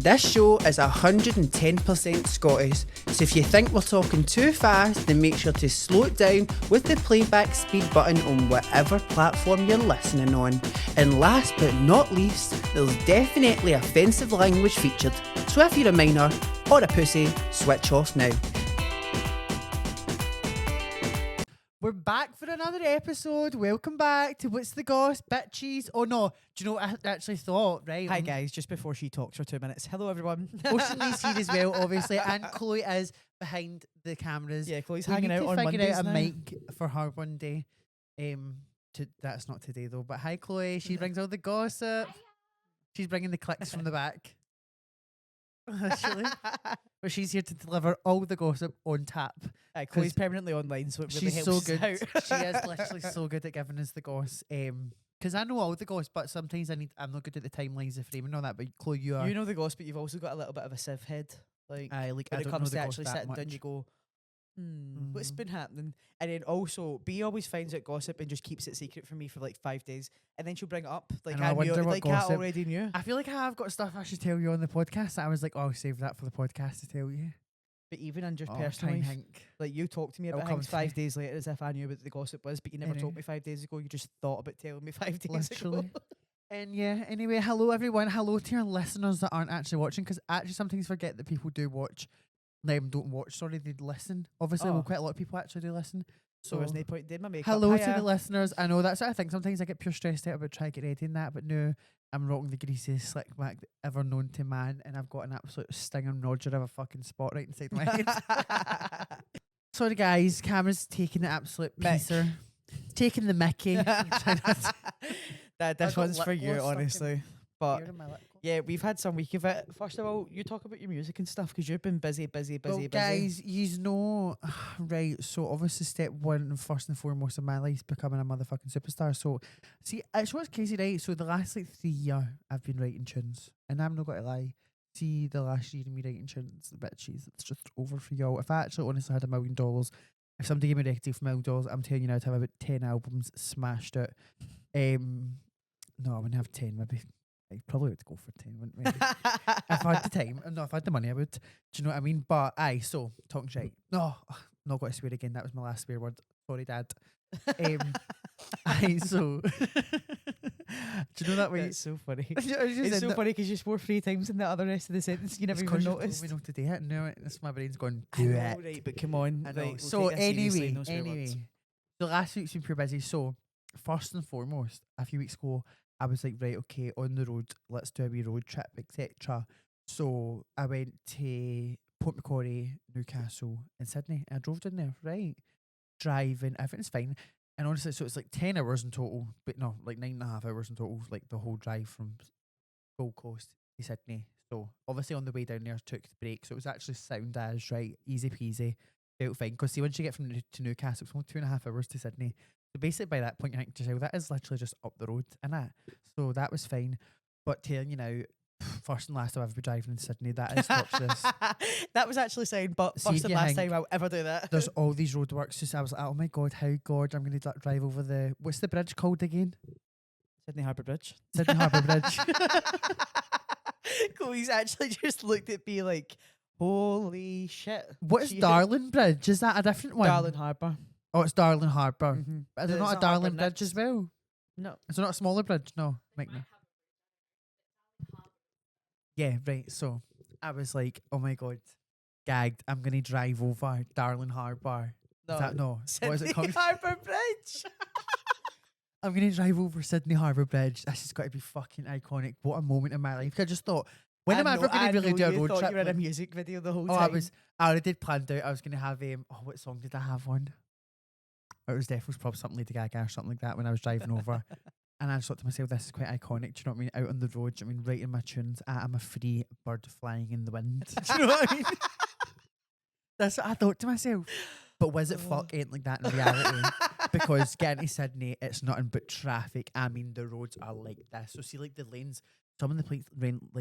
This show is 110% Scottish, so if you think we're talking too fast, then make sure to slow it down with the playback speed button on whatever platform you're listening on. And last but not least, there's definitely offensive language featured, so if you're a minor or a pussy, switch off now. We're back for another episode. Welcome back to What's the Goss, bitches. Oh no, do you know what I actually thought, right? Hi guys, just before she talks for 2 minutes. Hello everyone. Oceanlea's here as well, obviously, and Chloe is behind the cameras. Yeah, Chloe's We hanging need out to on figure Mondays out a now. mic for her one day. That's not today though. But hi, Chloe. She brings all the gossip. She's bringing the clicks from the back. Actually, but she's here to deliver all the gossip on tap. Chloe's permanently online, so it really She's helps so good. us out. She is literally so good at giving us the goss. Because I know all the goss, but sometimes I'm not good at the timelines, the framing, and all that. But Chloe, you are. You know the gossip, but you've also got a little bit of a sieve head. Like I when don't it know comes the to goss actually that sitting much. down, you go, what's been happening? And then also, B always finds out gossip and just keeps it secret from me for like 5 days, and then she'll bring it up. Like I know, I I knew, wonder what like I gossip- already knew. I feel like I have got stuff I should tell you on the podcast that I was like, oh, I'll save that for the podcast to tell you. But even in just Oh, personal try and life, think. like you talked to me It'll about come things to 5 me. days later as if I knew what the gossip was, but you never I told know. me 5 days ago. You just thought about telling me 5 days Literally. ago. And yeah, anyway, hello everyone. Hello to your listeners that aren't actually watching, because actually sometimes forget that people do watch. Don't watch, sorry, they listen. Obviously, Oh. well, quite a lot of people actually do listen. So there's no point did my makeup. hello to Hiya. the listeners. I know that's what I think. Sometimes I get pure stressed out about trying to get ready in that, but no, I'm rocking the greasiest slick back ever known to man, and I've got an absolute stinging Roger of a fucking spot right inside my head. Sorry guys, camera's taking the absolute Mick. piecer. Taking the Mickey. I'm trying not to- This got one's lip for you, gloss stuck in honestly. But Here in my lip gloss. yeah, we've had some week of it. First of all, you talk about your music and stuff because you've been busy. Well, guys, you know, right, so obviously step one, first and foremost of my life, is becoming a motherfucking superstar. So, see, it's what's crazy, right? So the last, 3 years, I've been writing tunes, and I'm not going to lie. See, the last year of me writing tunes, bitches, it's just over for y'all. If I actually honestly had $1 million, if somebody gave me a record for $1 million, I'm telling you now, to have about 10 albums smashed out. No, I wouldn't have 10, maybe. I probably would go for 10, wouldn't we? If I had the time, no, if I had the money, I would. Do you know what I mean? But so talking shit. No, not going to swear again. That was my last swear word. Sorry, Dad. So. Do you know that way? It's so funny. It's It's so funny because you swore 3 times in the other rest of the sentence. You never even noticed. We know to do it. No, it's my brain's going. I Do know, it. right, but come on. I know. Right, we'll So take this seriously, no swear anyway, words. the last week's been pure busy. So first and foremost, a few weeks ago, I was like, right, okay, on the road, let's do a wee road trip, etc. So I went to Port Macquarie, Newcastle, and Sydney. And I drove down there, right, driving, everything's fine. And honestly, so it's like 10 hours in total, but no, like 9.5 hours in total, like the whole drive from Gold Coast to Sydney. So obviously on the way down there, took the break. So it was actually sound as right, easy peasy, felt fine. Because see, once you get from to Newcastle, it's only 2.5 hours to Sydney. So basically by that point, you think to yourself, that is literally just up the road, and that. So that was fine. But telling you now, first and last time I've been driving in Sydney, that is torturous. That was actually saying, but See, first if and you last think time I'll ever do that. There's all these roadworks. Just I was like, oh my god, how god, I'm going to drive over the, what's the bridge called again? Sydney Harbour Bridge. Sydney Harbour Bridge. Chloe's actually just looked at me like, holy shit. What is She- Darling Bridge? Is that a different one? Darling Harbour. Oh, it's Darling Harbour. Mhm. But is there It's not a not Darling Harbour Bridge next. as well? No. Is there not a smaller bridge? No, make me. Yeah, right. So I was like, oh my god, gagged. I'm gonna drive over Darling Harbour. No. Is that no? What is it Sydney called? Harbour Bridge. I'm gonna drive over Sydney Harbour Bridge. This has got to be fucking iconic. What a moment in my life. I just thought, when am I ever gonna really do a road trip? You were in a Like- music video the whole Oh, time. I already did planned out. I was gonna have what song did I have on? It was definitely probably something Lady Gaga or something like that when I was driving over. And I just thought to myself, this is quite iconic. Do you know what I mean? Out on the road, do you know what I mean? Writing my tunes. I'm a free bird flying in the wind. Do you know what I mean? That's what I thought to myself. But was it fuck ain't like that in reality? Because getting to Sydney, it's nothing but traffic. I mean, the roads are like this. So see, like the lanes, some of the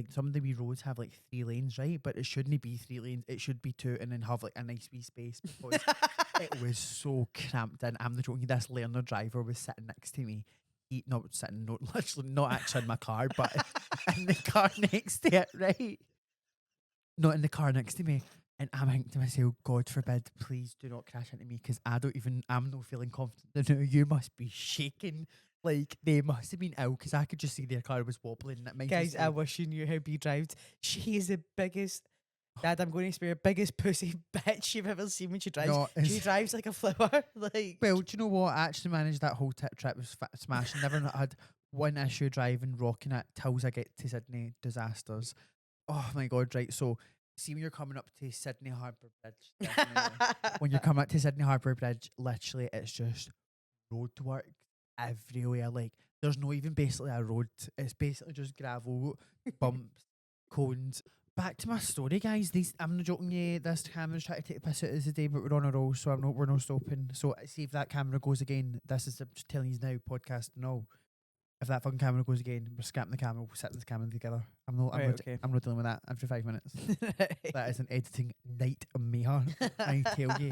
some of the wee roads have like 3 lanes, right? But it shouldn't be 3 lanes. It should be 2, and then have like a nice wee space because it was so cramped in. I'm the joking. This learner driver was sitting next to me. Literally not actually in my car, but in the car next to it, right? not in the car next to me. And I'm thinking to myself, God forbid, please do not crash into me because I'm not feeling confident. No, you must be shaking. Like, they must have been ill because I could just see their car was wobbling. And it might Guys, just I wish you knew how Bee drives. She is the biggest. Dad, I'm going to spare biggest pussy bitch you've ever seen when she drives. No, She drives like a flower. Like, well, do you know what? I actually managed that whole trip was smashing. Never had one issue driving, rocking it till I get to Sydney. Disasters. Oh my God, right. So, see when you're coming up to Sydney Harbour Bridge, definitely. When you're coming up to Sydney Harbour Bridge, literally it's just roadwork everywhere. Like, there's no even basically a road. It's basically just gravel, bumps, cones. Back to my story, guys. I'm not joking you. This camera's trying to take the piss out of us today, but we're on a roll, so we're not stopping. So see if that camera goes again. This is I'm just telling you now, podcast. No, if that fucking camera goes again, we're scrapping the camera. We'll sit in this camera together. I'm not dealing with that every 5 minutes. That is an editing nightmare. I tell you.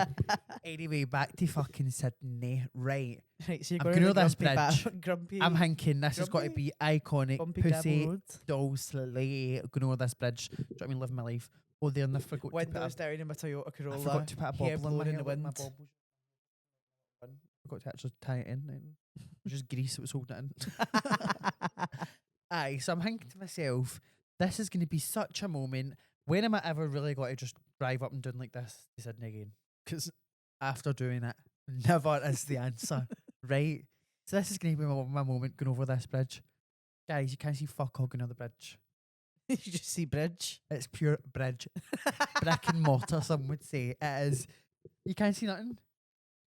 Anyway, back to fucking Sydney. Right. Right, so you're I'm going gonna to this grumpy, bridge. grumpy. I'm thinking this has got to be iconic. Bumpy Pussy, gravel road. doll, sleigh. Going over this bridge. Do you know what I mean? Living my life. Oh, there, and I forgot Windows to put down in my Toyota I Corolla. forgot to put a hair bobble in my blowing hair. in the Like my wind. bobbles. Forgot to actually tie it in. Just grease that was holding it in. Aye, so I'm thinking to myself, this is going to be such a moment. When am I ever really going to just drive up and down like this to Sydney again? Because after doing it, never is the answer, right? So this is going to be my moment going over this bridge. Guys, you can't see fuck all going over the bridge. You just see bridge. It's pure bridge. Brick and mortar, some would say. It is. You can't see nothing.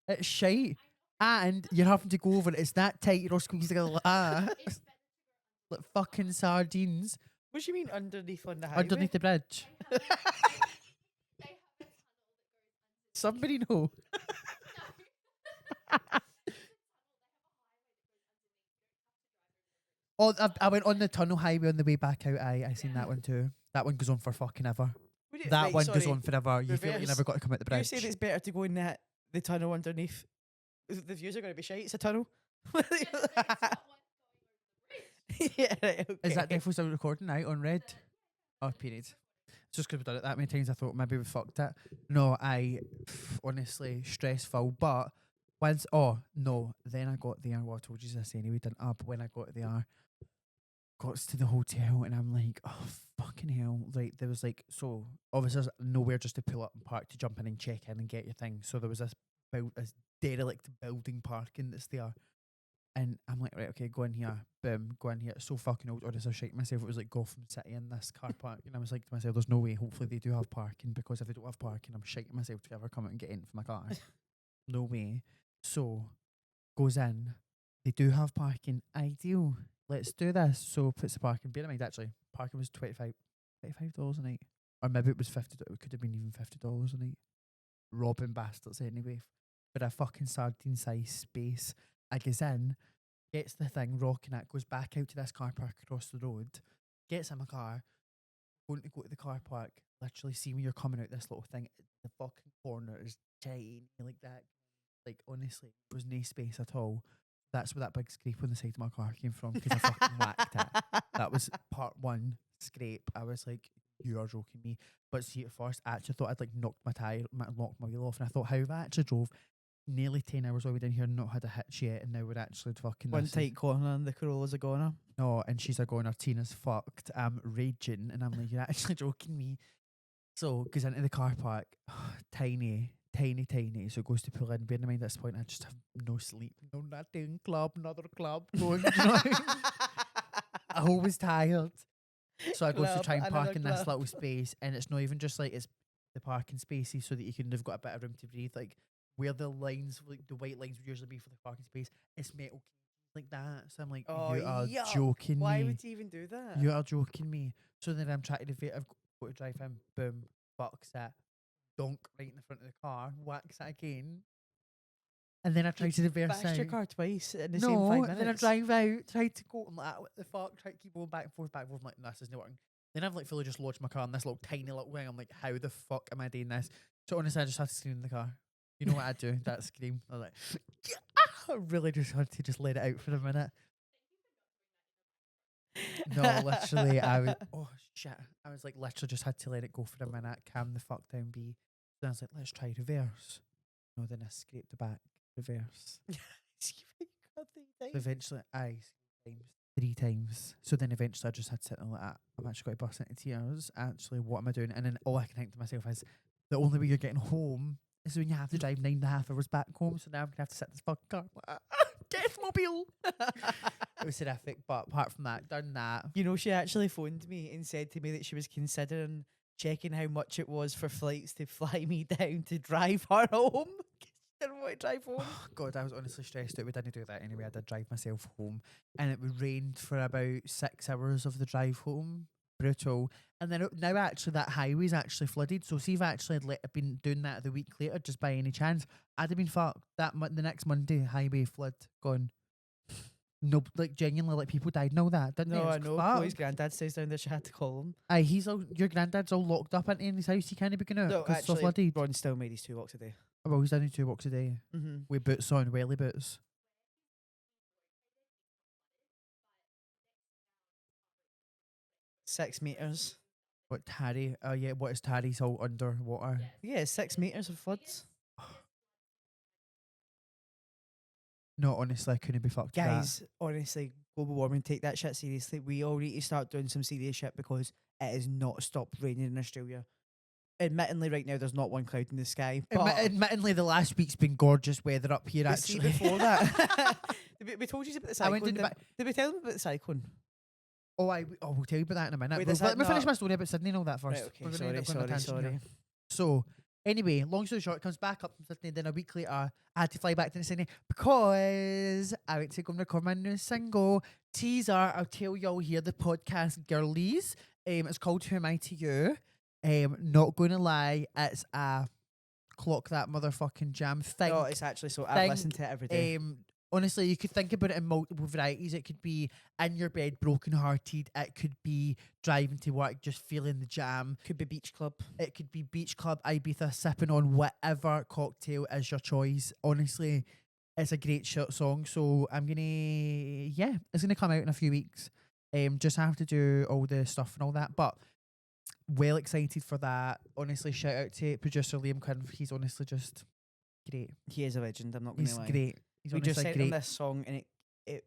It's shite. And you're having to go over it. It's that tight, you're all squeezed together like that. Like fucking sardines. What do you mean underneath on the highway? Underneath the bridge. Somebody know. Oh, I went on the tunnel highway on the way back out. I seen that one too. That one goes on for fucking ever. That Right, one goes sorry. on forever. You feel like you Reverse. never got to come out the You bridge. said it's better to go in the tunnel underneath. The views are going to be shite. It's a tunnel. Yeah, right, okay. Is that definitely still recording now on red? Oh, period. It's just because we've done it that many times, I thought maybe we fucked it. No, honestly, stressful. But once, then I got there. Well, I told you this anyway, didn't I? But when I got there, got to the hotel and I'm like, oh, fucking hell. Like, there was like, so obviously there's nowhere just to pull up and park to jump in and check in and get your thing. So there was this derelict building parking that's there. And I'm like, right, okay, go in here. Boom, go in here. It's so fucking old. Honestly, I shake myself. It was like Gotham City in this car park. And I was like to myself, there's no way. Hopefully they do have parking, because if they don't have parking, I'm shaking myself to ever come out and get in for my car. No way. So, goes in. They do have parking. Ideal. Let's do this. So, puts the parking. Bear in mind, actually, parking was $25 a night. Or maybe it was $50. It could have been even $50 a night. Robbing bastards anyway. For a fucking sardine-sized space. I goes in, gets the thing, rocking it, goes back out to this car park across the road, gets in my car, going to go to the car park, literally see when you're coming out this little thing, the fucking corner is tiny like that. Like, honestly, there was no space at all. That's where that big scrape on the side of my car came from, because I fucking whacked it. That was part one scrape. I was like, you are joking me. But see, at first, I actually thought I'd like knocked my wheel off, and I thought, how have I actually drove nearly 10 hours while we're down here and not had a hitch yet, and now we're actually fucking One tight corner and the Corolla's a goner. No, and she's a goner. Tina's fucked. I'm raging, and I'm like, you're actually joking me. So goes into the car park, tiny. So goes to pull in. Bear in mind, at this point, I just have no sleep, no nothing. Another club going. You know what I mean? I'm always tired. So I go to try and park in this little space, and it's not even just like it's the parking spaces so that you can have got a bit of room to breathe. Like, where the lines, like the white lines would usually be for the parking space, it's metal like that. So I'm like, you are joking Why me. would you even do that? You are joking me. So then I'm trying to I've got to drive in, boom, fucks it, donk right in the front of the car, whacks it again. And then I try to reverse Bashed out. your car twice in the same 5 minutes. And then I drive out, try to go, I'm like, what the fuck, try to keep going back and forth. I'm like, no, this isn't working. Then I've like fully just lodged my car in this little tiny little wing. I'm like, how the fuck am I doing this? So honestly, I just had to scream in the car. You know what I do? That scream. I was like, I really just had to just let it out for a minute. No, literally, I was, oh shit. I was like, literally just had to let it go for a minute, calm the fuck down, be. Then I was like, let's try reverse. No, then I scraped the back, reverse. Eventually, times, 3 times. So then eventually I just had to sit there like that. I'm actually going to burst into tears. Actually, what am I doing? And then all I can think to myself is, the only way you're getting home is when you have to drive 9.5 hours back home. So now I'm going to have to sit in this fucking car. Deathmobile! It was horrific, but apart from that, done that. You know, she actually phoned me and said to me that she was considering checking how much it was for flights to fly me down to drive her home. She didn't want to drive home. Oh, God, I was honestly stressed out. We didn't do that anyway. I did drive myself home, and it rained for about 6 hours of the drive home. Brutal. And then now actually that highway's actually flooded. So see if I actually had been doing that the week later, just by any chance, I'd have been fucked. The next Monday, highway flood gone. No, like genuinely, like people died. Know that, didn't they? No, It I was know. fucked. Chloe's granddad stays down there. She had to call him. Aye, your granddad's all locked up in his house. He can't be going out No, because it's so actually, flooded. Ron still made his 2 walks a day. Oh, well, he's only 2 walks a day Mm-hmm. with boots on, welly boots. $6 meters. What Tarry? Oh yeah, what is Tarry's all underwater? Yeah, 6 meters of floods. No, honestly, I couldn't be fucked. with that. Guys, honestly, global warming, take that shit seriously. We all need to start doing some serious shit because it has not stopped raining in Australia. Admittingly, right now, there's not one cloud in the sky. But Admittingly, the last week's been gorgeous weather up here. but see, Actually, before that, we told you about the I went cyclone. into Did we tell them about the cyclone? we'll tell you about that in a minute. Wait, Well, does let that me finish not- my story about Sydney and all that first. Right, okay, We're gonna end sorry, up going on a sorry, tangent here. sorry. So, anyway, long story short, it comes back up from Sydney. Then a week later, I had to fly back to Sydney because I went to go and record my new single. Teaser, I'll tell y'all here, the podcast girlies. It's called Who Am I to You? Not going to lie, it's a clock that motherfucking jam thing. Oh, it's actually so. I've Think, listened to it every day. Honestly, you could think about it in multiple varieties. It could be in your bed, broken-hearted. It could be driving to work, just feeling the jam. Could be beach club. It could be beach club, Ibiza, sipping on whatever cocktail is your choice. Honestly, it's a great short song. So it's gonna come out in a few weeks. Just have to do all the stuff and all that, but well excited for that. Honestly, shout out to producer Liam Quinn. He's honestly just great. He is a legend. I'm not going to He's lie. great. He's We just honestly sent great. him this song and it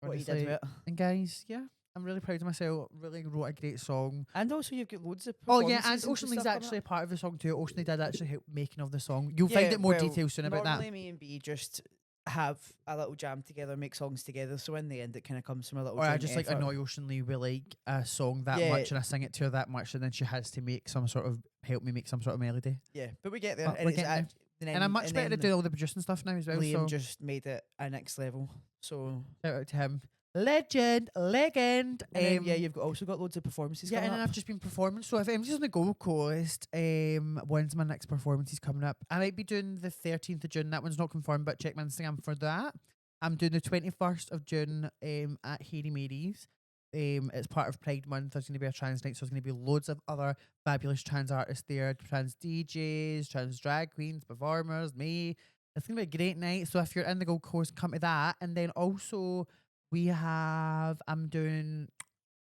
what he did Honestly, with it. and guys, yeah, I'm really proud of myself. Really wrote a great song. And also you've got loads of Oh yeah, and performances Oceanlea's stuff coming actually a up. part of the song too. Oceanlea did actually help making of the song. You'll Yeah, find out more well, details soon about that. Normally me and B just have a little jam together, make songs together. So in the end, it kind of comes from a little. Or I joint just like effort. annoy Oceanlea with like a song that Yeah. much, and I sing it to her that much, and then she has to make some sort of help me make some sort of melody. Yeah, but we get there. But And, we're it's getting there. act- And I'm much better at then doing all the producing stuff now as well. Liam So just made it a next level. So shout out to him, legend. and then, yeah, you've also got loads of performances. Yeah, and coming then up. I've just been performing. So if I'm just on the Gold Coast, when's my next performance is coming up? I might be doing the 13th of June. That one's not confirmed, but check my Instagram for that. I'm doing the 21st of June at Hairy Mary's. It's part of Pride Month. There's going to be a trans night, so there's going to be loads of other fabulous trans artists there, trans DJs, trans drag queens, performers, me. It's going to be a great night. So if you're in the Gold Coast, come to that. And then also I'm doing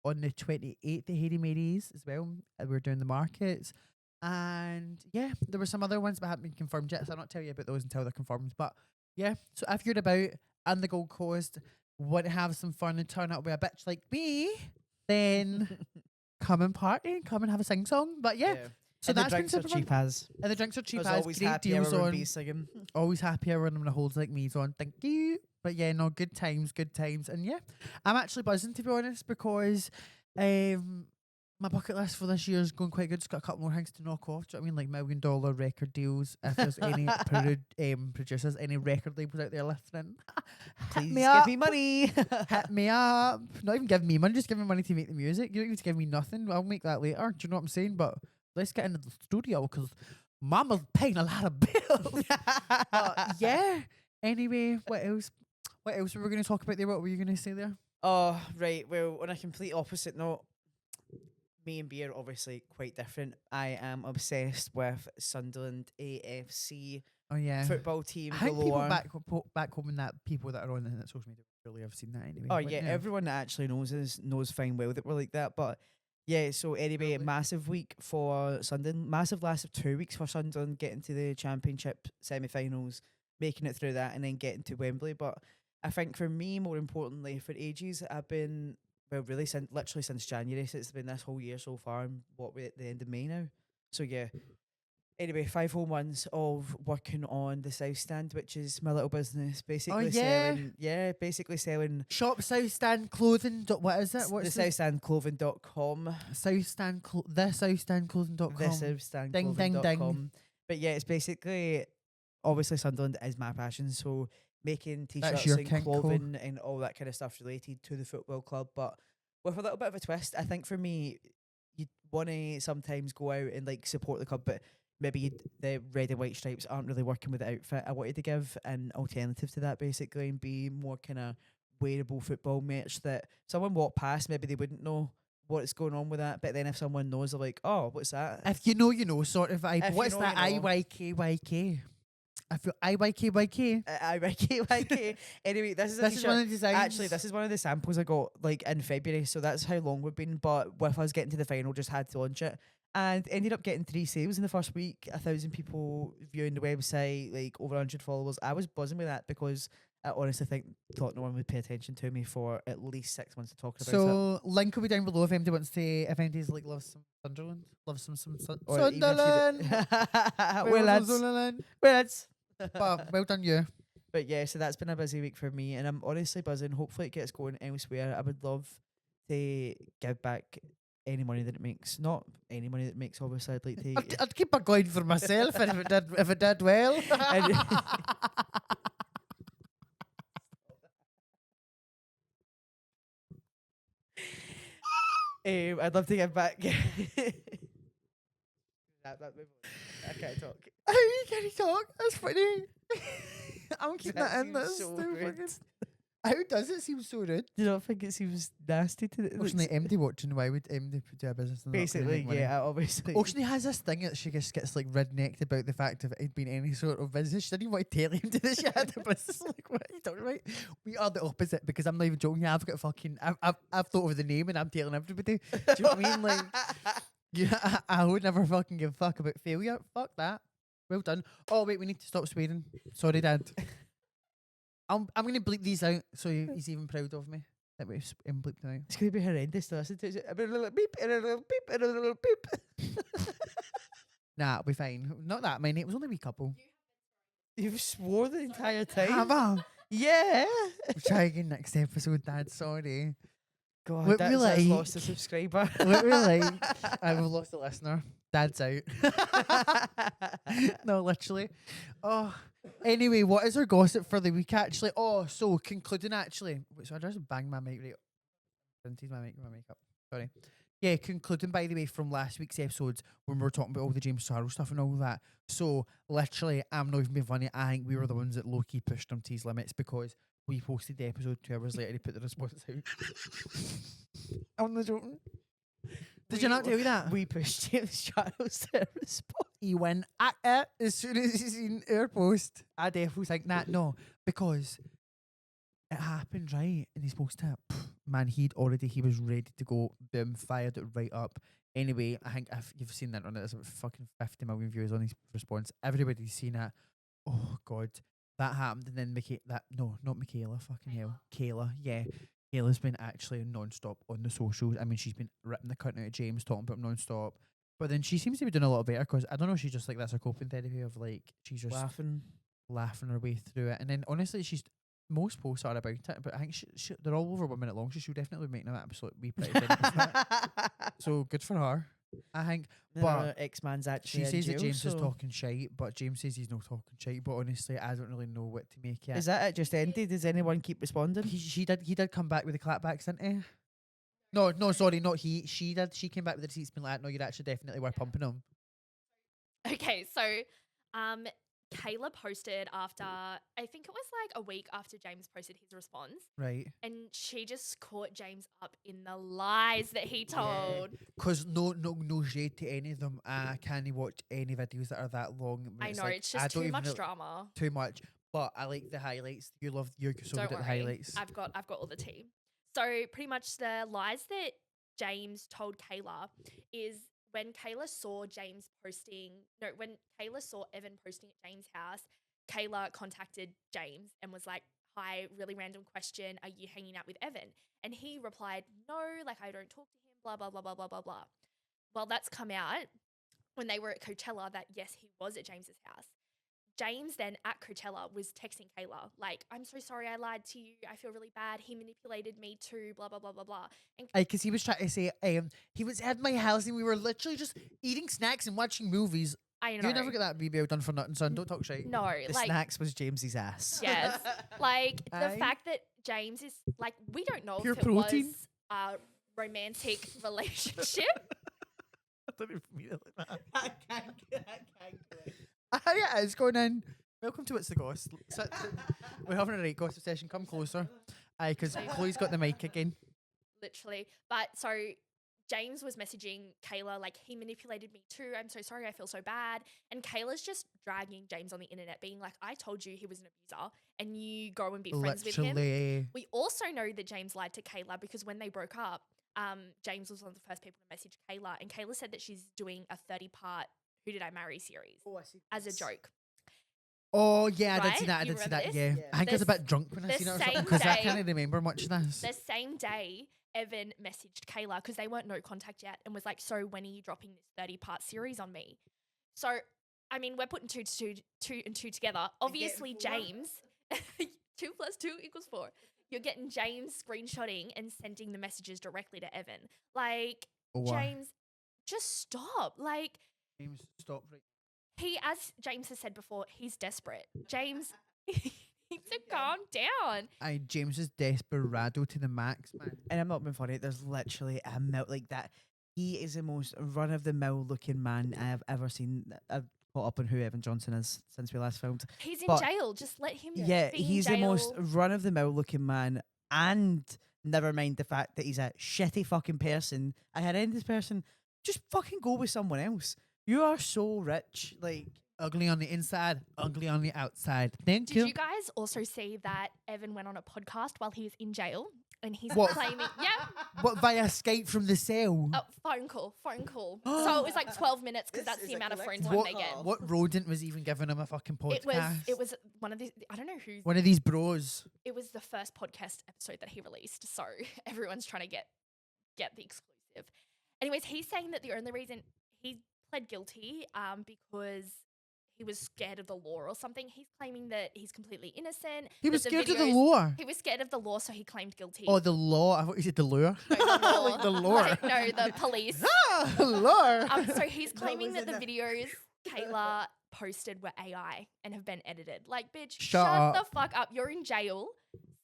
on the 28th at Hairy Mary's as well. We're doing the markets. And yeah, there were some other ones but haven't been confirmed yet, so I'll not tell you about those until they're confirmed. But yeah, so if you're about on the Gold Coast, want to have some fun and turn out with a bitch like me, then come and party, come and have a sing song. But yeah, so and the that's been drinks are super fun. cheap as. And the drinks are cheap There's as always great happy deals hour on. when B's singing. Always happier when I'm gonna hold like me's on. Thank you. But yeah, no, good times. And yeah, I'm actually buzzing to be honest because my bucket list for this year is going quite good. It's got a couple more things to knock off. Do you know what I mean? Like $1 million record deals. If there's any producers, any record labels out there listening, hit Please me give up. me money. Hit me up. Not even give me money, just give me money to make the music. You don't need to give me nothing. I'll make that later. Do you know what I'm saying? But let's get into the studio because Mama's paying a lot of bills. But yeah. Anyway, what else? What else were we going to talk about there? What were you going to say there? Oh, right. Well, on a complete opposite note, me and B are obviously quite different. I am obsessed with Sunderland AFC Oh yeah. football team I think people galore. back home and that people that are on the social media Surely I've seen that anyway. Oh but yeah, everyone that actually knows us knows fine well that we're like that. But yeah, so anyway, Really? massive week for Sunderland. Massive last 2 weeks for Sunderland, getting to the Championship semi-finals, making it through that, and then getting to Wembley. But I think for me, more importantly, for ages, I've been, well, really since literally since January. So it's been this whole year so far, and what we're at the end of May now. So yeah. Anyway, 5 whole months of working on the South Stand, which is my little business. Basically basically selling Shop South Stand Clothing. What is it? What's the southstandclothing.com. South Stand the southstandclothing.com. The southstandclothing.com. Ding, ding, ding. But yeah, it's basically, obviously Sunderland is my passion, so making That's t-shirts your and kink, cool. clothing and all that kind of stuff related to the football club, but with a little bit of a twist. I think for me, you want to sometimes go out and like support the club, but maybe the red and white stripes aren't really working with the outfit. I wanted to give an alternative to that basically and be more kind of wearable football merch that someone walked past, maybe they wouldn't know what's going on with that, but then if someone knows, they're like, oh, what's that? If you know sort of vibe. If What's you know, that? you know. IYKYK. I feel IYKYK. IYKYK. Anyway, this is one of the designs. Actually, this is one of the samples I got like in February, so that's how long we've been. But with us getting to the final, just had to launch it. And ended up getting 3 sales in the first week, 1,000 people viewing the website, like over 100 followers. I was buzzing with that because I honestly thought no one would pay attention to me for at least 6 months to talk about it. So link will be down below if anybody wants to, if anybody's like loves some Sunderland, loves some Or even if you Sunderland. well, lads. Sunderland. Well, lads. But well done you. But yeah, so that's been a busy week for me, and I'm honestly buzzing. Hopefully, it gets going elsewhere. I would love to give back any money that it makes. Not any money that it makes, obviously. I'd like to. I'd keep a coin for myself, and if it did well. I'd love to give back. I can't talk. How can you talk? That's funny. I'm keeping that in. That's so fucking. How does it seem so rude? Do you not think it seems nasty to the Oceanlea MD watching? Why would MD do a business? And basically, yeah, obviously. Oceanlea has this thing that she just gets like rednecked about the fact of it being any sort of business. She didn't even want to tell him to this. She had a business. Like, what are you talking about? We are the opposite because I'm not even joking. I've got fucking. I've thought of the name and I'm telling everybody. Do you know what I mean? Like, yeah, I would never fucking give a fuck about failure. Fuck that. Well done. Oh wait, we need to stop swearing. Sorry, Dad. I'm gonna bleep these out so he's even proud of me that we've bleeped them out. It's gonna be horrendous to listen to. A little beep and a little beep and a little beep. Nah, it'll be fine. Not that many. It was only a wee couple. You've swore the entire time. Have I? Yeah. We'll try again next episode, Dad. Sorry. God, What that's we like- lost a subscriber. What we like. I've lost a listener. Dad's out. No, literally. Oh. Anyway, what is our gossip for the week actually? Oh, so concluding actually. Wait, so I just banged my mic right up. Printed my makeup. Sorry. Yeah, concluding by the way from last week's episodes when we were talking about all the James Sorrow stuff and all that. So literally, I'm not even being funny. I think we were the ones that low key pushed him to his limits because we posted the episode 2 hours later. He put the response out. I'm not joking. Did you not tell you that? We pushed James Charles to respond. He went at it as soon as he seen our post. I definitely think that. No, because it happened, right? And he's supposed to, man, he was ready to go. Boom, fired it right up. Anyway, I think if you've seen that on it, there's about fucking 50 million views on his response. Everybody's seen it. Oh, God. That happened. And then not Michaela, fucking hell. Kayla, yeah. Kayla's been actually non-stop on the socials. I mean, she's been ripping the cunt out of James, talking about him non-stop. But then she seems to be doing a lot better because I don't know, she's just like, that's her coping therapy of like, she's just laughing her way through it. And then honestly, most posts are about it, but I think they're all over 1 minute long, so she'll definitely be making an absolute wee pretty video. So good for her, I think. But X-Man's actually she says that jail, James is talking shite, but James says he's not talking shite. But honestly, I don't really know what to make it. Is that it just ended? Does anyone keep responding? He did come back with the clapbacks, didn't he? No, sorry, not he. She did. She came back with the receipts, being like, "No, you'd actually definitely were pumping him." Okay, so Kayla posted after, I think it was like a week after James posted his response. Right. And she just caught James up in the lies that he told. Because no shade to any of them. I can't watch any videos that are that long. I know, it's just too much drama. Too much. But I like the highlights. You're so Don't good at the worry. highlights. I've got all the tea. So pretty much the lies that James told Kayla is when Kayla saw when Kayla saw Evan posting at James' house, Kayla contacted James and was like, "Hi, really random question. Are you hanging out with Evan?" And he replied, "No, like I don't talk to him, blah, blah, blah, blah, blah, blah, blah." Well, that's come out when they were at Coachella that yes, he was at James's house. James then at Coachella was texting Kayla, like, "I'm so sorry I lied to you. I feel really bad. He manipulated me too, blah, blah, blah, blah, blah." And Because he was trying to say, he was at my house and we were literally just eating snacks and watching movies. I know. You never get that BBO done for nothing, son. Don't talk shit. No, The like, snacks was James's ass. yes. Like, the Aye. fact that James is, like, we don't know Pure if it protein. was a romantic relationship. I don't even mean it like that. I can't. Yeah, it's going in. Welcome to It's the Goss. We're having a right gossip session. Come closer. Aye, because Chloe's got the mic again. Literally. But so James was messaging Kayla, like, "He manipulated me too. I'm so sorry. I feel so bad." And Kayla's just dragging James on the internet, being like, "I told you he was an abuser and you go and be friends with him." Literally. We also know that James lied to Kayla because when they broke up, James was one of the first people to message Kayla, and Kayla said that she's doing a 30-part Who Did I Marry series Oh, I see. as a joke. Oh, yeah, I did see Right? that. I You did see remember that, this? yeah. Yeah. I think I was a The bit drunk when I the seen it or same something because I day- can't remember much of this. The same day, Evan messaged Kayla because they weren't no contact yet and was like, "So when are you dropping this 30-part series on me?" So, I mean, we're putting two and two together. Obviously, four. James, 2 + 2 = 4. You're getting James screenshotting and sending the messages directly to Evan. Like, James, just stop. Like, James, stop right. as James has said before, he's desperate. James needs to calm down. Aye, James is desperado to the max, man. And I'm not being funny. There's literally a like that. He is the most run of the mill looking man I have ever seen. I've caught up on who Evan Johnson is since we last filmed. He's in But- jail. Just let him Yeah, be in he's the most jail. run of the mill looking man, and never mind the fact that he's a shitty fucking person, a horrendous person. Just fucking go with someone else. You are so rich, like. Ugly on the inside, ugly on the outside. Thank Did you. you guys also see that Evan went on a podcast while he was in jail and he's What? claiming, yeah, What, via Skype from the cell? phone call. So it was like 12 minutes because This that's is the a amount of phone collective time What, they get. what rodent was even giving him a fucking podcast? It was one of the, I don't know who, One of these bros. it was the first podcast episode that he released. So everyone's trying to get the exclusive. Anyways, he's saying that the only reason he pled guilty because he was scared of the law or something. He's claiming that he's completely innocent. He that was scared of the videos- law. He was scared of the law, so he claimed guilty. Oh, the law. I thought you said the lure. No, the law. Like the lore. Like, no, the police. Ah, lore. So he's claiming was that the in videos Kayla posted were AI and have been edited. Like, bitch, Shut shut up. the fuck up. You're in jail.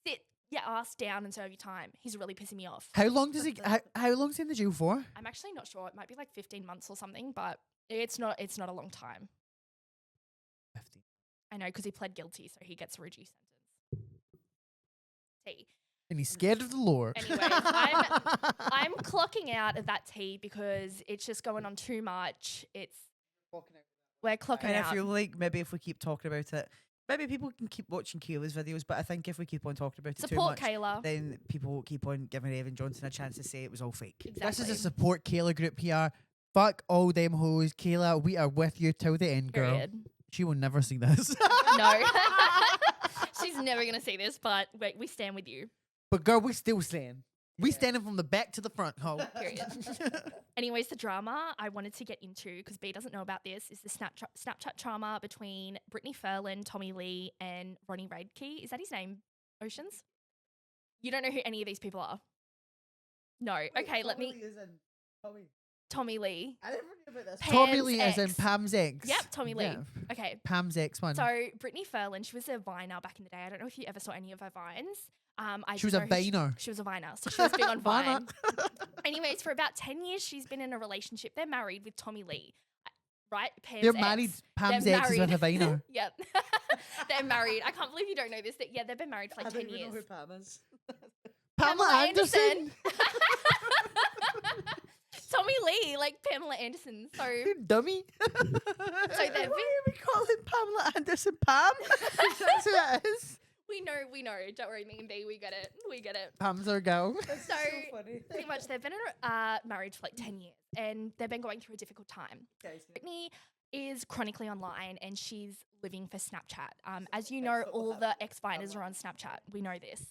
Sit your ass down and serve your time. He's really pissing me off. How long does he? How long's he in the jail for? I'm actually not sure. It might be like 15 months or something, but it's not a long time. 15. I know, because he pled guilty, so he gets a reduced sentence. T. And he's scared of the lore. Anyways, I'm clocking out of that tea because it's just going on too much. We're clocking And I out. feel like maybe if we keep talking about it, maybe people can keep watching Kayla's videos. But I think if we keep on talking about it Support too much, Kayla. then people will keep on giving Evan Johnson a chance to say it was all fake. Exactly. This is a support Kayla group here. Fuck all them hoes. Kayla, we are with you till the end, girl. Period. She will never see this. No. She's never going to see this, but we stand with you. But girl, we still stand. We standing from the back to the front, ho. Period. Anyways, the drama I wanted to get into, because B doesn't know about this, is the Snapchat drama between Brittany Furlan, Tommy Lee, and Ronnie Radke. Is that his name? Oceans? You don't know who any of these people are? No. Okay, let me... Tommy Lee. I never knew about this. Tommy Pam's Lee as in ex. Pam's ex. Yep, Tommy Lee. Yeah. Okay. Pam's ex one. So Brittany Furlan, she was a viner back in the day. I don't know if you ever saw any of her vines. She was a viner. She was a viner, so she was big on Viner. Vine. Anyways, for about 10 years, she's been in a relationship. They're married with Tommy Lee, right? Pam's They're ex. married. Pam's They're ex is with a married. viner. Yep. They're married. I can't believe you don't know this. Yeah, they've been married for like 10 years. Pam is. Pamela Anderson. Tommy Lee, like Pamela Anderson. So You dummy. So Why they've are we calling Pamela Anderson Pam? That's who it is. we know. Don't worry, me and B, we get it. Pam's our girl. So funny. pretty much they've been in marriage for like 10 years and they've been going through a difficult time. Brittany is chronically online and she's living for Snapchat. As you know, all the ex-finers are on Snapchat. We know this.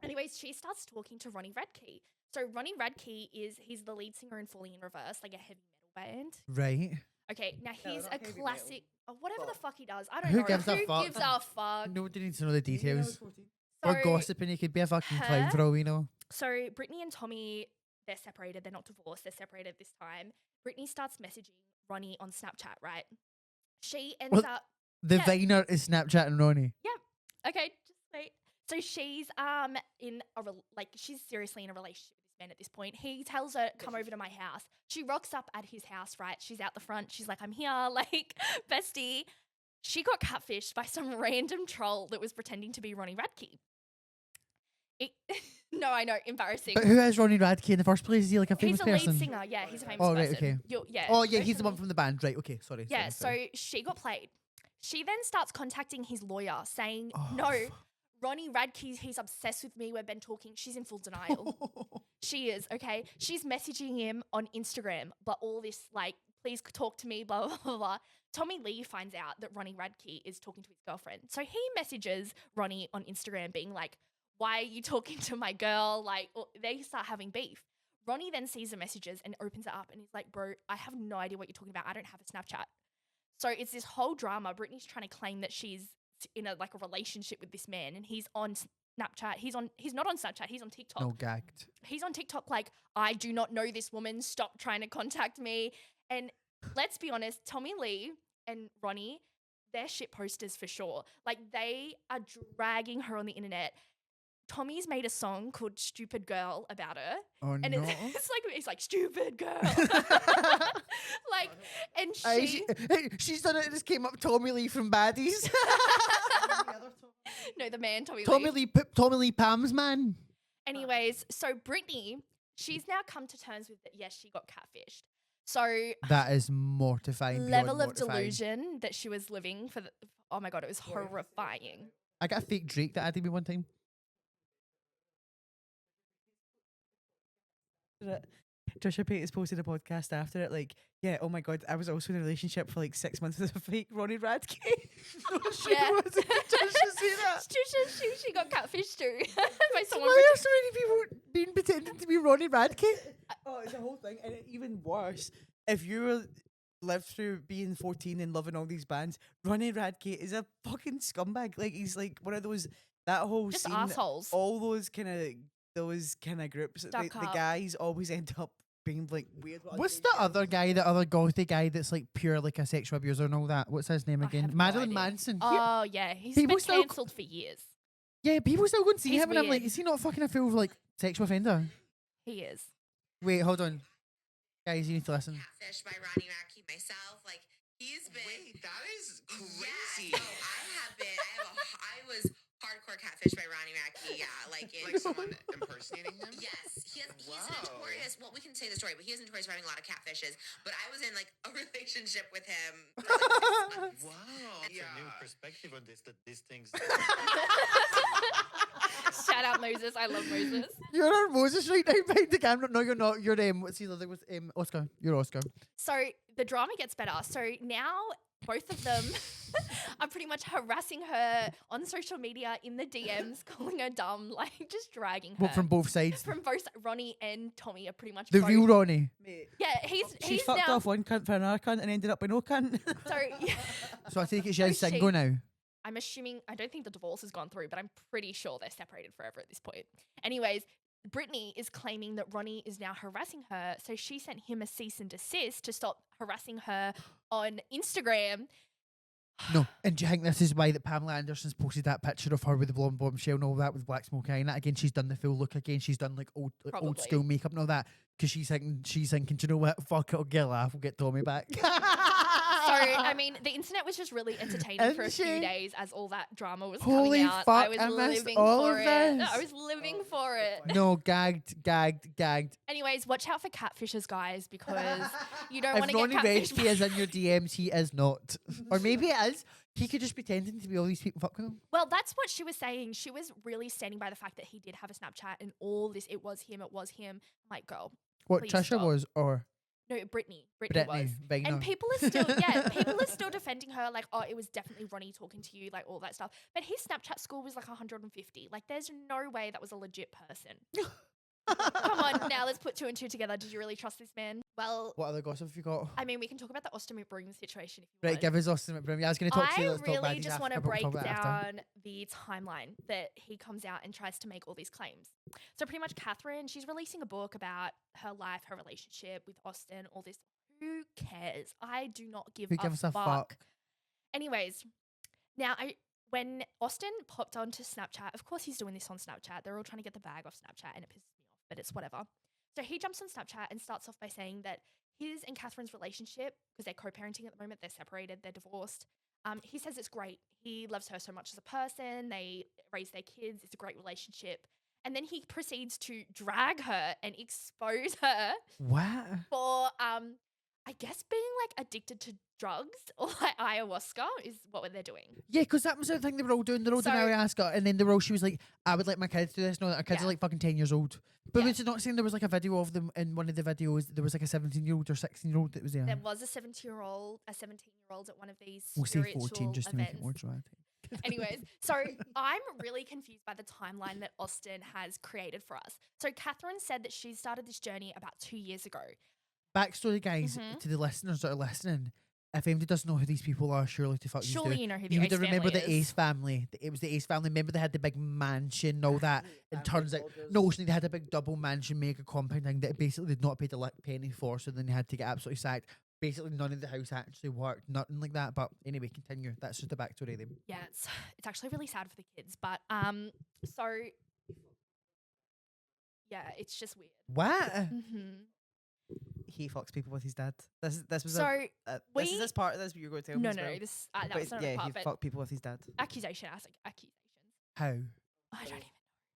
Anyways, she starts talking to Ronnie Radke. So Ronnie Radke he's the lead singer in Falling in Reverse, like a heavy metal band. Right. Okay, now No, he's not a heavy classic, whatever the fuck he does. I don't Who know. gives a Who fuck? gives a fuck? Nobody needs to know the details. So, Or gossiping, he could be a fucking clown for all we know. So Brittany and Tommy, they're separated. They're not divorced. They're separated this time. Brittany starts messaging Ronnie on Snapchat, right? She ends up. The Yeah. Viner is Snapchat and Ronnie. Okay, just wait. So she's in she's seriously in a relationship with this man at this point. He tells her, come over to my house. She rocks up at his house, right? She's out the front. She's like, I'm here, like, bestie. She got catfished by some random troll that was pretending to be Ronnie Radke. No, I know, embarrassing. But who is Ronnie Radke in the first place? Is he like a famous He's a lead person? singer. Yeah, he's a famous Oh, right, person. okay. Yeah. Oh, yeah, he's the Oceanlea. one from the band. Right, okay, sorry. Yeah, sorry. so she got played. She then starts contacting his lawyer saying, Oh, no, Ronnie Radke, he's obsessed with me. We've been talking. She's in full denial. She is, okay? She's messaging him on Instagram, but all this, like, please talk to me, blah, blah, blah, blah. Tommy Lee finds out that Ronnie Radke is talking to his girlfriend. So he messages Ronnie on Instagram being like, why are you talking to my girl? Like, they start having beef. Ronnie then sees the messages and opens it up and he's like, bro, I have no idea what you're talking about. I don't have a Snapchat. So it's this whole drama. Brittany's trying to claim that she's in a relationship with this man and he's on Snapchat. He's not on Snapchat. He's on TikTok. No, gagged. He's on TikTok like, I do not know this woman. Stop trying to contact me. And let's be honest, Tommy Lee and Ronnie, they're shit posters for sure. Like, they are dragging her on the internet. Tommy's made a song called Stupid Girl about her. Oh, And no. it's like, stupid girl. Like, and She's done it. It just came up Tommy Lee from Baddies. no, the man, Tommy Lee. Tommy Lee Pam's man. Anyways, so Brittany, she's now come to terms with that, yes, she got catfished. So That is mortifying. level beyond of mortifying. delusion that she was living for oh my God, it was horrifying. I got a fake Drake that added me one time. Trisha Paytas posted a podcast after it, like, yeah, oh my God, I was also in a relationship for like 6 months with a fake Ronnie Radke. No, she Yeah. wasn't. Did Trisha say that? She got catfished too by someone. Why are so many people being pretending to be Ronnie Radke? Oh, it's a whole thing. And even worse, if you lived through being 14 and loving all these bands, Ronnie Radke is a fucking scumbag. Like, he's like one of those, that whole Just scene, assholes. all those kind of groups, the Stuck up. guys always end up being like weird. What's the other guy, the other gothy guy that's like pure like a sexual abuser and all that? What's his name I again? have no Marilyn idea. Manson. Oh yeah, he's People been still- cancelled for years. Yeah, people still go and see He's him and I'm like, weird. is he not fucking a full like sexual offender? He is. Wait, hold on. Guys, you need to listen. Catfish by Ronnie Radke myself. Like, he's been. Wait, that is Yeah, crazy. no, I was hardcore catfish by Ronnie Radke. Yeah, like in. Like someone impersonating him? Yes, he's Wow. notorious. Well, we can say the story, but he is notorious for having a lot of catfishes. But I was in like a relationship with him. Wow. It's a new perspective on this, that these things. Shout out Moses. I love Moses. You're our Moses right now behind the camera. No, you're not. You're what's the other with Oscar. You're Oscar. So the drama gets better. So now both of them are pretty much harassing her on social media in the DMs, calling her dumb, like just dragging her. What, from both sides? From both Ronnie and Tommy are pretty much The both. real Ronnie. Mate, Yeah, she he's fucked now. off one cunt for another cunt and ended up with no cunt. So yeah, So I take it So she's single now. I'm assuming, I don't think the divorce has gone through, but I'm pretty sure they're separated forever at this point. Anyways, Brittany is claiming that Ronnie is now harassing her. So she sent him a cease and desist to stop harassing her on Instagram. No, and do you think this is why that Pamela Anderson's posted that picture of her with the blonde bombshell and all that with black smoke eye and that again? She's done the full look again. She's done like old Probably. school makeup and all that because she's thinking, do you know what? Fuck it, I'll get a laugh. We'll get Tommy back. So I mean, the internet was just really entertaining for a few Isn't she? days as all that drama was Holy coming out. fuck, I was I missed living all for of it. this. I was living for it. No, gagged. Anyways, watch out for catfishes, guys, because you don't want If to Ronnie get catfished. Redkey is in your DMs, he is not. Or maybe it is. He could just be pretending to be all these people fucking him. Well, that's what she was saying. She was really standing by the fact that he did have a Snapchat and all this. It was him. I'm like, girl, What please Trisha stop. was, or No, Brittany was. Brittany. And people are still defending her, like, oh, it was definitely Ronnie talking to you, like all that stuff. But his Snapchat score was like 150. Like, there's no way that was a legit person. Come on, now let's put two and two together. Did you really trust this man? Well, What other gossip have you got? I mean, we can talk about the Austin McBroom situation if you Right, want. give us Austin McBroom. Yeah, I was going to talk to you. I Let's talk really about just want to after, but we'll break talk about it after. down the timeline that he comes out and tries to make all these claims. So pretty much Catherine, she's releasing a book about her life, her relationship with Austin, all this. Who cares? I do not give Who gives a fuck? fuck. Anyways, now when Austin popped onto Snapchat, of course he's doing this on Snapchat. They're all trying to get the bag off Snapchat and it pisses me off, but it's whatever. So he jumps on Snapchat and starts off by saying that his and Catherine's relationship, because they're co-parenting at the moment, they're separated, they're divorced. He says it's great. He loves her so much as a person. They raise their kids. It's a great relationship. And then he proceeds to drag her and expose her What? for, I guess, being like addicted to drugs or like ayahuasca is what they're doing. Yeah, because that was the thing they were all doing. They're all doing So- ayahuasca, and then she was like, I would let my kids do this. No, our kids Yeah. are like fucking 10 years old. But Yeah. was it not saying there was like a video of them in one of the videos? There was like a 17-year-old or 16-year-old that was there. There was a 17-year-old at one of these We'll say spiritual 14 just to make it events. more dramatic. Anyways, so I'm really confused by the timeline that Austin has created for us. So Catherine said that she started this journey about 2 years ago. Backstory, guys, Mhm. to the listeners that are listening. If anybody doesn't know who these people are, surely to fucking Surely do. you know who the You Ace would remember family the is. Ace family. It was the Ace family. Remember they had the big mansion and all that. And turns out, no, Oceanlea, they had a big double mansion, mega compound thing that basically they'd not paid a penny for, so then they had to get absolutely sacked. Basically, none of the house actually worked, nothing like that. But anyway, continue. That's just the backstory then. Yeah, it's actually really sad for the kids, but so yeah, it's just weird. What? Mm-hmm. He fucks people with his dad. This was So this is this part of this what you're going to tell me. no, as no, well. no, this that But was not yeah, a he part, but fucked people with his dad. accusation. I was like accusations. How? I don't even.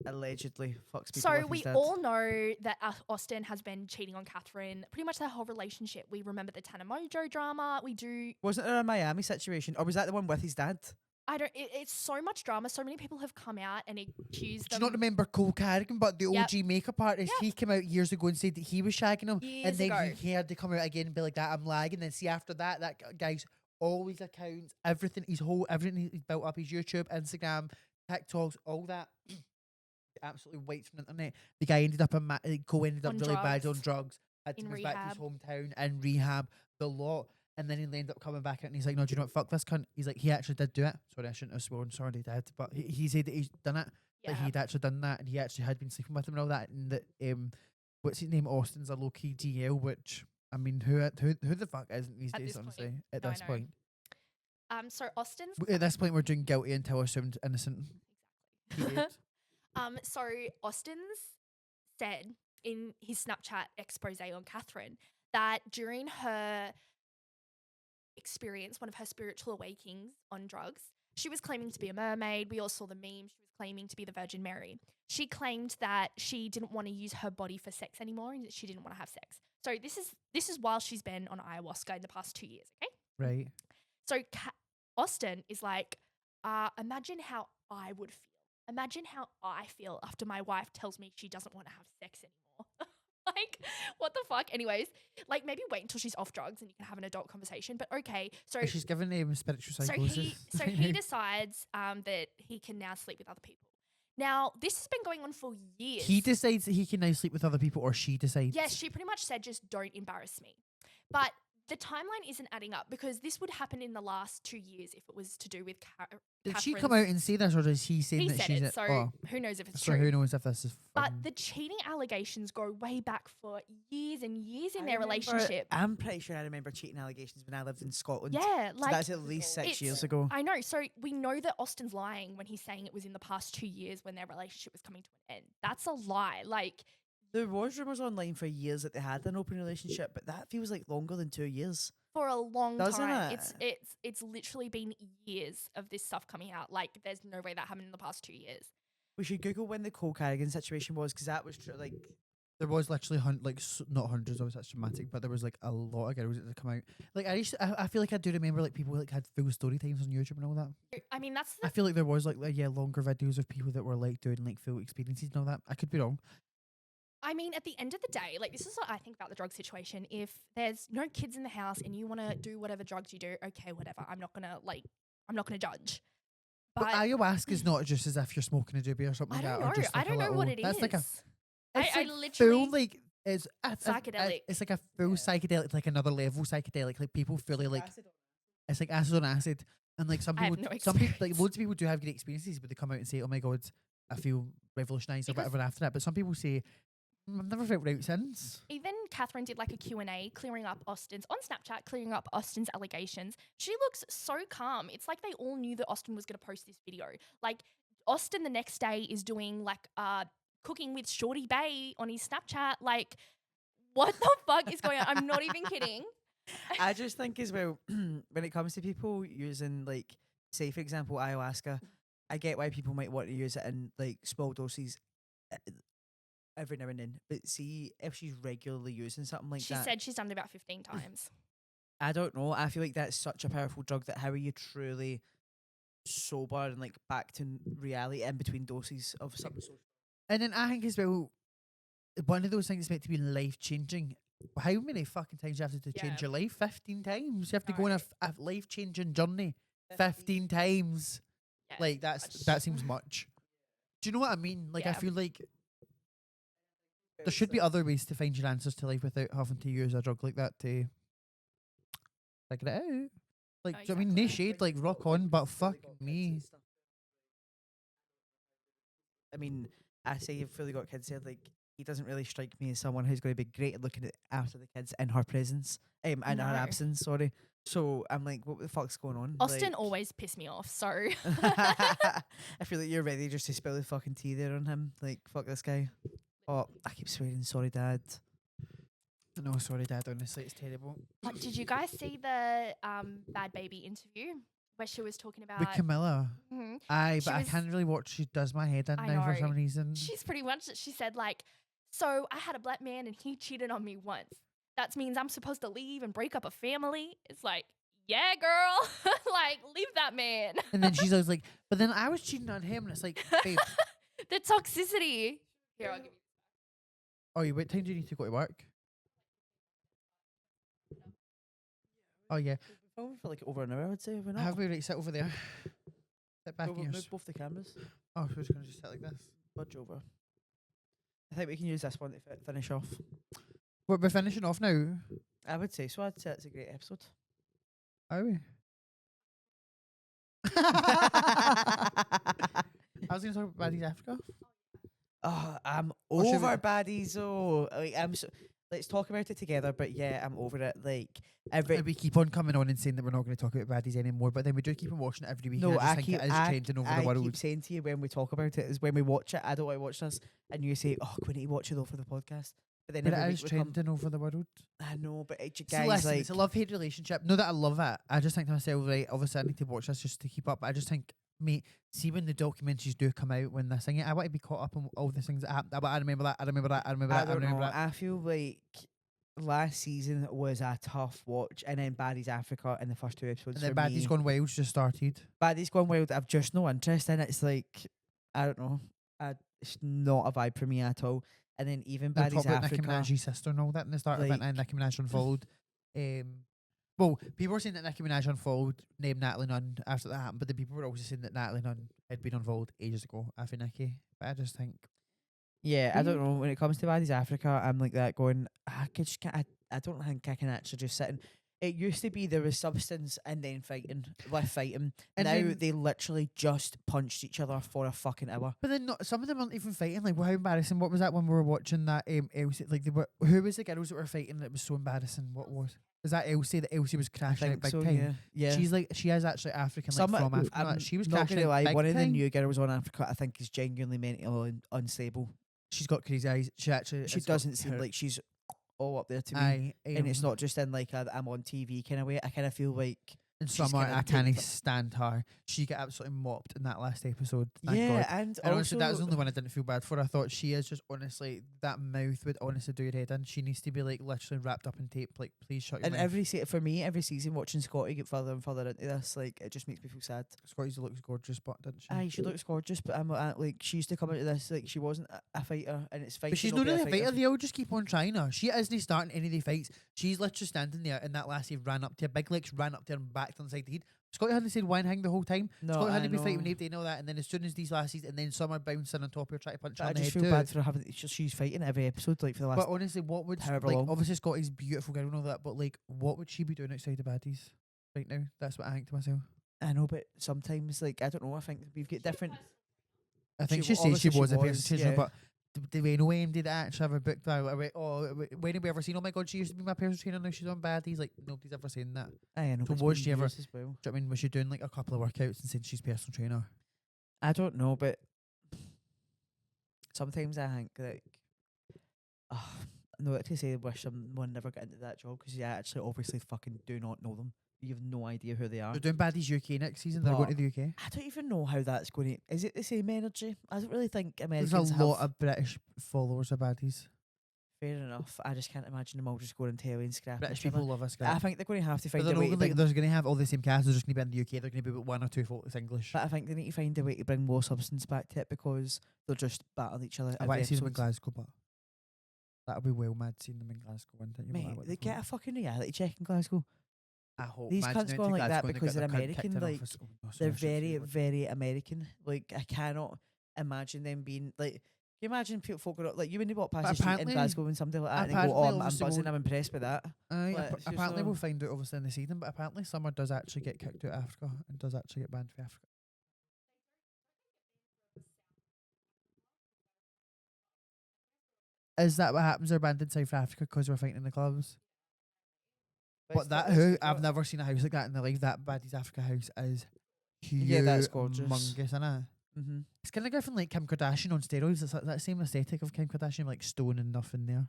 Allegedly fucks people So with we his dad. all know that Austin has been cheating on Catherine pretty much their whole relationship. We remember the Tana Mojo drama. We do. Wasn't there a Miami situation, or was that the one with his dad? I don't. It's so much drama. So many people have come out and accused Do you them. not remember Cole Carrigan, but the Yep. OG makeup artist? Yep. He came out years ago and said that he was shagging him, Years and then ago. he had to come out again and be like, "That I'm lagging." Then see after that, guy's all his accounts, everything, everything he's built up, his YouTube, Instagram, TikToks, all that. Absolutely wiped from the internet. The guy ended up Cole ended up On really bad drugs. on drugs. Had to In move back to his rehab. hometown and rehab the lot. And then he ended up coming back out and he's like, no, do you know what? Fuck this cunt. He's like, he actually did do it. Sorry, I shouldn't have sworn. Sorry, he did. But he said that he's done it. Yeah. Like he'd actually done that and he actually had been sleeping with him and all that. And that, what's his name? Austin's a low key DL, which, I mean, who the fuck isn't these At days, this point. honestly? At No, I this know. point. So Austin's. At this point, we're doing guilty until assumed innocent. Period. So Austin's said in his Snapchat expose on Catherine that during her experience, one of her spiritual awakenings on drugs, she was claiming to be a mermaid. We all saw the meme. She was claiming to be the Virgin Mary. She claimed that she didn't want to use her body for sex anymore and that she didn't want to have sex. So this is while she's been on ayahuasca in the past 2 years, okay? Right. So Austin is like, imagine how I would feel. Imagine how I feel after my wife tells me she doesn't want to have sex anymore. Like, what the fuck? Anyways, like maybe wait until she's off drugs and you can have an adult conversation. But okay, so She's given him spiritual so psychosis. he decides that he can now sleep with other people. Now, this has been going on for years. He decides that he can now sleep with other people, or she decides. Yes, she pretty much said, just don't embarrass me. But the timeline isn't adding up because this would happen in the last 2 years if it was to do with Did she come Catherine's- out and say this, or is he saying He that said she's it, so oh, who knows if it's so true. who knows if this is But fucking- the cheating allegations go way back for years and years in I their remember- relationship. I'm pretty sure I remember cheating allegations when I lived in Scotland. Yeah, So like that's at least 6 it's- years ago. I know. So we know that Austin's lying when he's saying it was in the past 2 years when their relationship was coming to an end. That's a lie. Like, There was rumours online for years that they had an open relationship, but that feels like longer than 2 years. for a long Doesn't time. it? It's literally been years of this stuff coming out. Like, there's no way that happened in the past 2 years. We should Google when the Cole Carrigan situation was, because that was like There was literally not hundreds, obviously that's dramatic, but there was like a lot of girls that had come out. Like I feel like I do remember like people like had full story times on YouTube and all that. I mean, that's I feel like there was like longer videos of people that were like doing like full experiences and all that. I could be wrong. I mean, at the end of the day, like, this is what I think about the drug situation. If there's no kids in the house and you want to do whatever drugs you do, okay, whatever. I'm not gonna judge. But But ayahuasca is not just as if you're smoking a doobie or something I like don't that. know. Or just I like a don't know what little- it that's is. like a I like literally full like it's psychedelic. It's like a full psychedelic, like another level psychedelic. Like people fully like it's like acid on acid, and like some I have people, no some people, like experience. loads of people do have good experiences, but they come out and say, "Oh my god, I feel revolutionised" or Because- whatever after that. But some people say, "I've never felt right since." Even Catherine did like a Q&A clearing up Austin's on Snapchat, clearing up Austin's allegations. She looks so calm. It's like they all knew that Austin was going to post this video. Like, Austin the next day is doing like cooking with Shorty Bay on his Snapchat. Like, what the fuck is going on? I'm not even kidding. I just think as well, when it comes to people using, like, say for example ayahuasca, I get why people might want to use it in like small doses every now and then. But see, if she's regularly using something like She that, said she's done it about 15 times. I don't know. I feel like that's such a powerful drug that how are you truly sober and like back to reality in between doses of something so. And then I think as well, one of those things that's meant to be life changing. How many fucking times you have to change Yeah. your life? 15 times. You have to go on Right. a life changing journey 15 times. Yeah, Like that seems much. Do you know what I mean? Like I Yeah. feel like there should be other ways to find your answers to life without having to use a drug like that to figure it out. Like, No, do you know what I mean? No exactly. shade, like rock on, but fuck me. I mean, I say you've fully got kids here. Like, he doesn't really strike me as someone who's going to be great at looking after the kids in her presence, in her No. absence. Sorry. So I'm like, what the fuck's going on? Austin Like, always pissed me off. So I feel like you're ready just to spill the fucking tea there on him. Like, fuck this guy. Oh, I keep swearing. Sorry, Dad. No, sorry, Dad. Honestly, it's terrible. But did you guys see the Bad Baby interview where she was talking about? With Camilla, Mhm. aye, She but I was- can't really watch. She does my head in I now for know. some reason. She's pretty much. She said like, so I had a black man and he cheated on me once. That means I'm supposed to leave and break up a family. It's like, yeah, girl, like leave that man. And then she's always like, but then I was cheating on him, and it's like, babe, The toxicity. Here, I'll give you. oh, what time do you need to go to work? Oh yeah, Filming for like over an hour, I would say. Have we not? have we right? Sit over there. Sit back Well, in we'll yours. move both the cameras. Oh, so we're just gonna just sit like this. Budge over. I think we can use this one to finish off. We're finishing off now. I would say so. I'd say it's a great episode. Are we? I was gonna talk about Baddies Africa. Oh, I'm Or should over we- baddies. Oh, like, let's talk about it together. But yeah, I'm over it. Like And we keep on coming on and saying that we're not going to talk about baddies anymore, but then we do keep on watching it every week. no, and I I just think keep it is trending over I the world. keep saying to you when we talk about it is when we watch it. I don't want to watch this, and you say, "Oh, we need to watch it though for the podcast." But then But every it week is we come- trending over the world. I know, but it, See, guys, listen, like it's a love-hate relationship. No, that I love it. I just think to myself, right, obviously I need to watch this just to keep up. But I just think, mate, see when the documentaries do come out, when they're singing, I want to be caught up on all the things that happen. But I remember that, I remember that, I remember I that, I don't remember know. that. I feel like last season was a tough watch, and then Baddies Africa in the first 2 episodes. And then for Baddies me. Gone Wild just started. Baddies Gone Wild. I've just no interest in it. It's like I don't know. It's not a vibe for me at all. And then even They'll Baddies talk about Nicki Africa. Minaj's sister and all that in the start of it, like- and Nicki Minaj unfollowed. Well, people were saying that Nicki Minaj unfollowed, named Natalie Nunn after that happened, but the people were also saying that Natalie Nunn had been unfollowed ages ago after Nicki. But I just think Yeah, I don't know. When it comes to Baddies Africa, I'm like that going. I could just can't, I don't think I can actually just sit and. It used to be there was substance and then fighting with fighting. And now then- they literally just punched each other for a fucking hour. But then some of them aren't even fighting. Like, how embarrassing! What was that when we were watching that? Elsie, like, they were, who was the girls that were fighting? That was so embarrassing. What was that? Elsie? That Elsie was I crashing out think big so. time. Yeah. She is actually African, Some like from Africa. I'm She was not crashing gonna out lie. big One of the time. new girls on Africa, I think, is genuinely mentally unstable. She's got crazy eyes. She actually She has got doesn't seem her- like she's all up there to me. Aye, And it's not just in like a I'm on TV kind of way. I kind of feel like in she's Summer, kinda I can't taken- stand her. She got absolutely mopped in that last episode. Thank yeah, God. and And honestly, that was the also only one I didn't feel bad for. I thought she is just honestly, that mouth would honestly do your head in. She needs to be like literally wrapped up in tape. Like, please shut your and mouth. for me, every season watching Scotty get further and further into this, like it just makes me feel sad. Scotty's looks gorgeous, but didn't she? Aye, she looks gorgeous, but I'm like she used to come into this like she wasn't a fighter, and it's fine. But to she's not not be really a fighter. They all just keep on trying her. She isn't starting any of the fights. She's literally standing there, and that lassie ran up to her. Big Legs ran up to her and backed on the side of the head. Scotty hadn't said one thing the whole time. No, Scotty I hadn't been fighting know. with anybody and all that. And then as soon as these lassies, and then Summer bouncing on top of her, trying to punch her I on the just head feel too. bad for having she's fighting every episode like for the last. But honestly, what would however like? long. Obviously, Scotty's beautiful girl and all that. But like, what would she be doing outside the baddies right now? That's what I think to myself. I know, but sometimes like I don't know. I think we've got different. I think She she said she obviously was she a was, presentation, yeah. but do we know when did I actually have a book by when have we ever seen? Oh my God, she used to be my personal trainer. Now she's on baddies. Like nobody's ever seen that. I know. So it's was been she ever- years as well? Do you know what I mean? Was she doing like a couple of workouts and saying she's personal trainer? I don't know, but sometimes I think like, no, to say I wish someone never got into that job because you actually obviously fucking do not know them. You have no idea who they are. They're doing baddies UK next season. They're going to the UK. I don't even know how that's going to. Is it the same energy? I don't really think There's Americans a lot have. of British followers of baddies. Fair enough. I just can't imagine them all just going on telly and scrapping. British each other. people love us. I think they're going to have to But find they're a not way to gonna, bring. like, there's going to have all the same cast. They're just going to be in the UK. They're going to be about one or two faultless English. But I think they need to find a way to bring more substance back to it because they'll just battle each other. I want to see them in Glasgow, but that'll be well mad seeing them in Glasgow one time. Mate, they get a fucking reality check in Glasgow. I hope These imagine cunts they going went to like that Glasgow and they because got they're their cunt kicked American. in Like office. Oh, no, they're sorry, I shouldn't say very, the word. very American. Like I cannot imagine them being like. Can you imagine folk going like you when you walk past But the street in apparently- Glasgow and somebody like that and they go, apparently "Oh, I'm obviously buzzing. we'll- I'm impressed with that." Aye, Like, it's just apparently no- we'll find out obviously in the season, but apparently Summer does actually get kicked out of Africa and does actually get banned for Africa. Is that what happens? They're banned in South Africa because we're fighting in the clubs. But that who I've never seen a house like that in the life. That Baddies Africa house is huge. Yeah, that's gorgeous. Humongous, isn't it? Mm-hmm. It's kind of different, like Kim Kardashian on steroids. It's like that same aesthetic of Kim Kardashian, like stone and nothing there.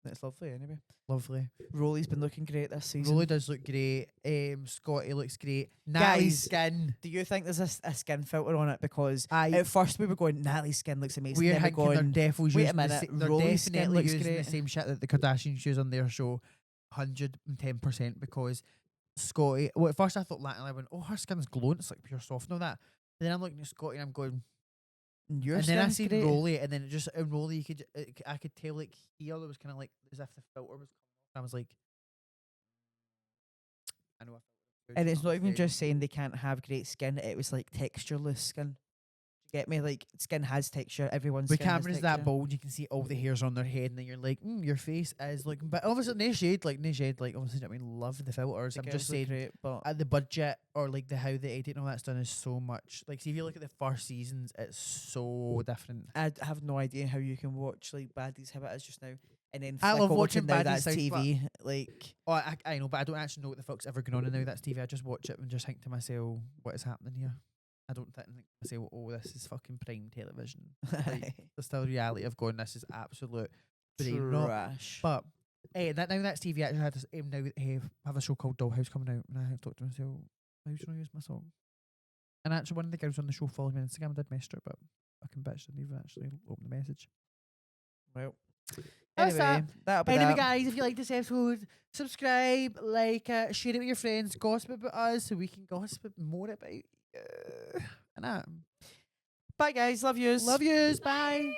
It's lovely anyway. Lovely. Rolly's been looking great this season. Rolly does look great. Scotty looks great. Guys, Natalie's skin. Do you think there's a skin filter on it? Because Aye. at first we were going, Natalie's skin looks amazing. We're Then we're thinking they're going, definitely wait a using the minute, they're Rolly's skin definitely looks using great. the same shit that the Kardashians use on their show, 110%. Because Scotty, well, at first I thought Natalie, I went, oh, her skin's glowing, it's like pure soft and all that. But then I'm looking at Scotty and I'm going, Your and then I skin's see great. Rolly, and then it just in Rolly, you could, I could tell like here there was kind of like as if the filter was coming off. I was like, I know. And it's not even just saying they can't have great skin. It was like textureless skin. Do you get me? Like skin has texture. Everyone's with skin has cameras that texture. bold, you can see all the hairs on their head, and then you're like, your face is looking. But obviously, no shade, like obviously, I mean, love the filters. The I'm girls just look saying, great, but at the budget or like the how the edit and all that's done is so much. Like, see, if you look at the first seasons, it's so different. I have no idea how you can watch like Baddies how it is just now, and then I flick love over watching to now Baddies that's South TV. Like Oh, I know, but I don't actually know what the fuck's ever going on, and now that's TV. I just watch it and just think to myself, what is happening here? I don't think to myself, oh, this is fucking prime television. Like, the still reality of going, this is absolute brain rot. trash. But that now that's TV actually had this, now have a show called Dollhouse coming out, and I have thought to myself, how should I use my song? And actually, one of the girls on the show followed me on Instagram. I did message her, but fucking bitch didn't even actually open the message. Well, That's anyway, that'll be Anyway, that. guys, if you like this episode, subscribe, like it, share it with your friends, gossip about us so we can gossip more about you. And Bye, guys. Love yous. love yous. Bye.